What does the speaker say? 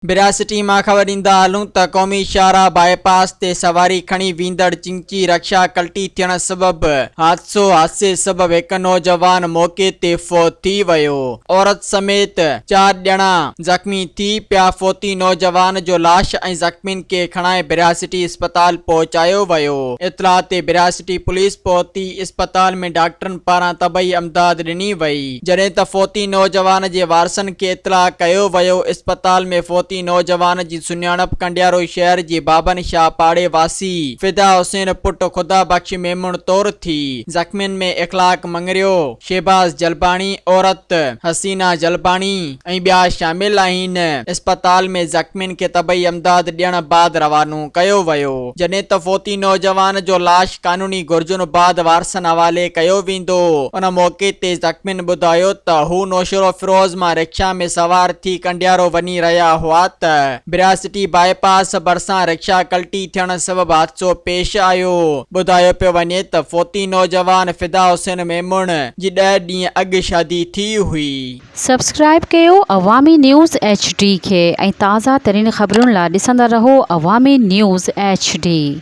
बिरासिटी मां ख़बर ईंदा हलूं त क़ौमी शाहरा बाईपास ते सवारी खणी वींदड़ चिंची रक्षा कल्टी थियण सबबि हादसे सबबि हिकु नौजवान मौके ते फौत थी वियो। औरत समेत 4 ॼणा ज़ख़्मी थी पिया। फौती नौजवान जो लाश ऐं ज़ख़्मियुनि खे खणाए बिरासिटी अस्पताल पहुचायो वियो। इतला ते बिरासिटी पुलिस पहुती। अस्पताल में डॉक्टरनि पारां तबई इमदाद ॾिनी वई। जॾहिं त फौती नौजवान जे वारसनि खे इतला कयो वियो। अस्पताल में फौती नौजवान जी सुञाणप कंडियारो शहर जी बाबन शाह पाड़े वासी फिदा हुसैन पुट खुदा बख्श मेमून तौर थी। ज़ख़्मियुनि में इखलाक मंगरियो, शहबाज जलबाणी, औरत हसीना जलबाणी ऐं ॿिया शामिल आहिनि। अस्पताल में ज़ख़्मियुनि खे तबई इमदाद ॾियण बाद रवानो कयो वियो। जॾहिं त फौती नौजवान जो लाश कानूनी घुर्जुनि बाद वारसनि हवाले कयो वेंदो। उन मौके ते ज़ख़्मियुनि ॿुधायो त हू नौशरो फिरोज़ मां रिक्शा में सवार थी कंडियारो वञी रहिया हुआ त बिरासिटी बाईपास भरिसां रिक्शा कल्टी थियण सबबि हादसो पेश आयो। ॿुधायो पियो वञे त फौती नौजवान फिदा हुसैन मेमून जी 10 ॾींहं अॻु शादी थी हुई। सब्सक्राइब कयो अवामी न्यूज़ HD खे ऐं ताज़ा तरीन ख़बरुनि लाइ ॾिसंदा रहो अवामी न्यूज़ HD।